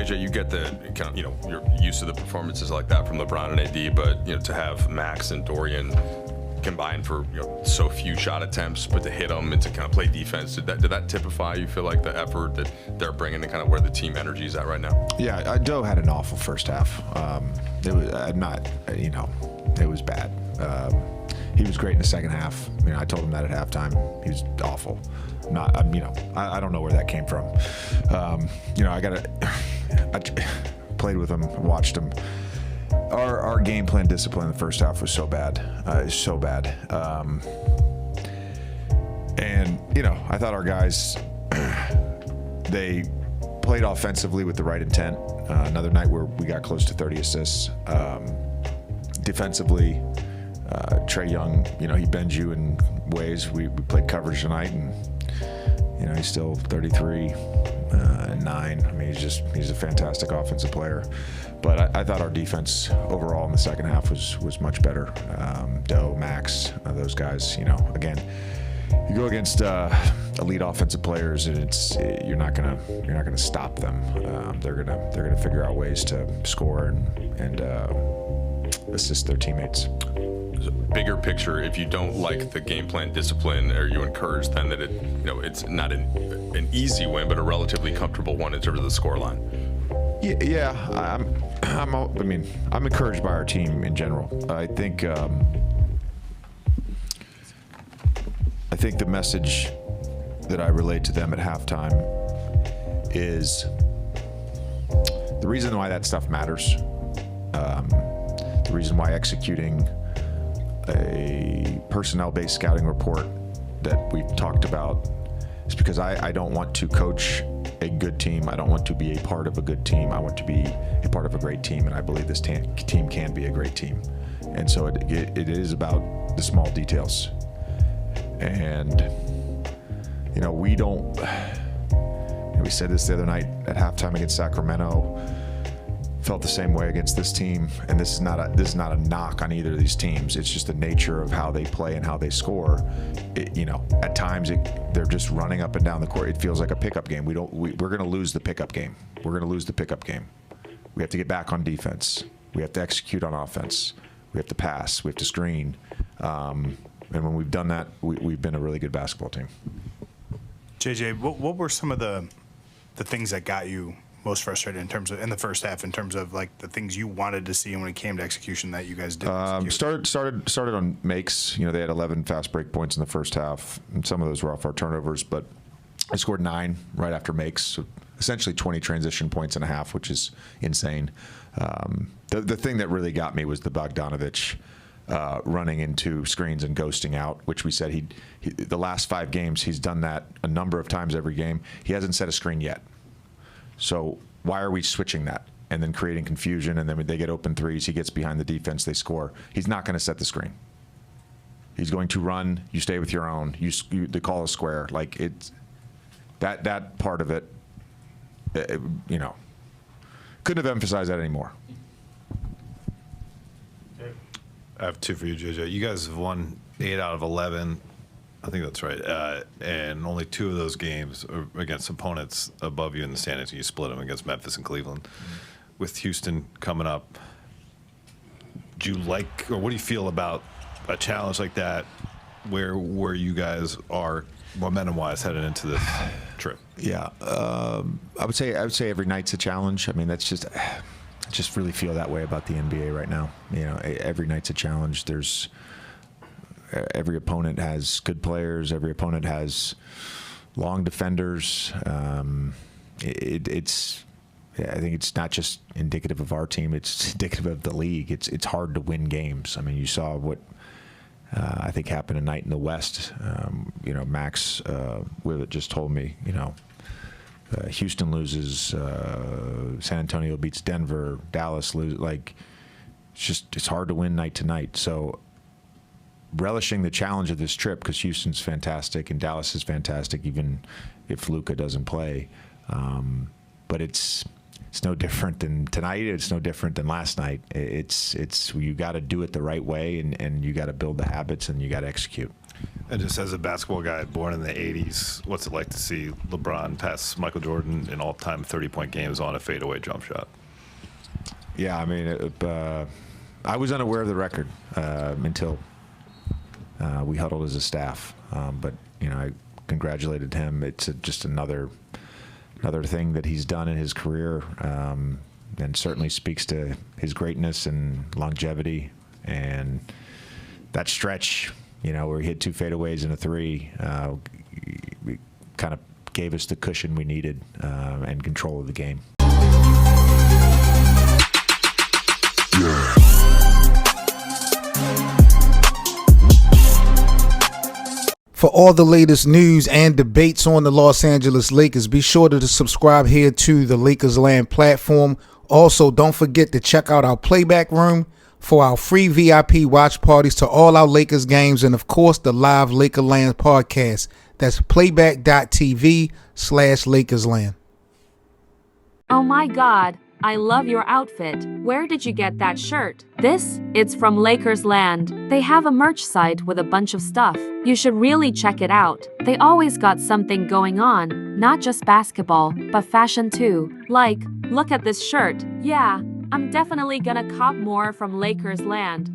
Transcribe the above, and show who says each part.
Speaker 1: JJ, you get the kind of, you're used to the performances like that from LeBron and AD, but to have Max and Dorian combined for so few shot attempts, but to hit them and to kind of play defense, did that typify, you feel like, the effort that they're bringing to kind of where the team energy is at right now?
Speaker 2: Yeah, Doe had an awful first half. It was not, it was bad. He was great in the second half. I told him that at halftime. He was awful. I don't know where that came from. I played with him, watched him. Our game plan discipline in the first half was so bad. So bad. I thought our guys, they played offensively with the right intent. Another night where we got close to 30 assists. Defensively, Trae Young, he bends you in ways. We played coverage tonight, and he's still 33 and 9. He's a fantastic offensive player. But I thought our defense overall in the second half was much better. Doe, Max, those guys. Again, you go against elite offensive players, and you're not gonna stop them. They're gonna figure out ways to score and assist their teammates.
Speaker 1: Bigger picture, if you don't like the game plan discipline, are you encouraged then that it's not an easy win, but a relatively comfortable one in terms of the scoreline?
Speaker 2: Yeah, I'm encouraged by our team in general. I think the message that I relayed to them at halftime is the reason why that stuff matters. The reason why executing a personnel-based scouting report that we've talked about is because I don't want to coach a good team. I don't want to be a part of a good team. I want to be a part of a great team, and I believe this team can be a great team. And so it is about the small details. And we said this the other night at halftime against Sacramento. Felt the same way against this team, and this is not a knock on either of these teams. It's just the nature of how they play and how they score. At times they're just running up and down the court. It feels like a pickup game. We're going to lose the pickup game. We're going to lose the pickup game. We have to get back on defense. We have to execute on offense. We have to pass. We have to screen. And when we've done that, we've been a really good basketball team.
Speaker 3: JJ, what were some of the things that got you most frustrated in the first half, in terms of like the things you wanted to see, and when it came to execution that you guys didn't
Speaker 2: started on makes. They had 11 fast break points in the first half, and some of those were off our turnovers, but I scored 9 right after makes, so essentially 20 transition points and a half, which is insane. The thing that really got me was the Bogdanovich running into screens and ghosting out, which we said he the last 5 games he's done that a number of times every game. He hasn't set a screen yet. So why are we switching that and then creating confusion? And then when they get open threes, he gets behind the defense, they score. He's not going to set the screen. He's going to run. You stay with your own. They call a square. Like it's that part of it. Couldn't have emphasized that anymore.
Speaker 4: I have 2 for you, JJ. You guys have won 8 out of 11. I think that's right. And only 2 of those games are against opponents above you in the standings. You split them against Memphis and Cleveland. With Houston coming up, do you like, or what do you feel about a challenge like that, where you guys are momentum-wise headed into this trip?
Speaker 2: Yeah, I would say every night's a challenge. That's just. I just really feel that way about the NBA right now. Every night's a challenge. Every opponent has good players. Every opponent has long defenders. I think it's not just indicative of our team. It's indicative of the league. It's hard to win games. You saw what I think happened tonight in the West. Max Willett just told me, Houston loses, San Antonio beats Denver, Dallas loses. It's hard to win night to night. So relishing the challenge of this trip, because Houston's fantastic and Dallas is fantastic, even if Luka doesn't play. But it's no different than tonight. It's no different than last night. It's you got to do it the right way, and you got to build the habits, and you got to execute.
Speaker 4: And just as a basketball guy born in the 80s, what's it like to see LeBron pass Michael Jordan in all-time 30-point games on a fadeaway jump shot?
Speaker 2: Yeah, I mean, I was unaware of the record until we huddled as a staff. But, you know, I congratulated him. It's just another thing that he's done in his career, and certainly speaks to his greatness and longevity. And that stretch, you know, where he hit 2 fadeaways and a 3, we kind of gave us the cushion we needed and control of the game.
Speaker 5: For all the latest news and debates on the Los Angeles Lakers, be sure to subscribe here to the Lakers Land platform. Also, don't forget to check out our playback room for our free VIP watch parties to all our Lakers games, and of course the live Lakerland podcast. That's playback.tv/LakersLand.
Speaker 6: Oh my God, I love your outfit. Where did you get that shirt? It's from Lakers Land. They have a merch site with a bunch of stuff. You should really check it out. They always got something going on, not just basketball, but fashion too. Like, look at this shirt. Yeah, I'm definitely gonna cop more from Lakers Land.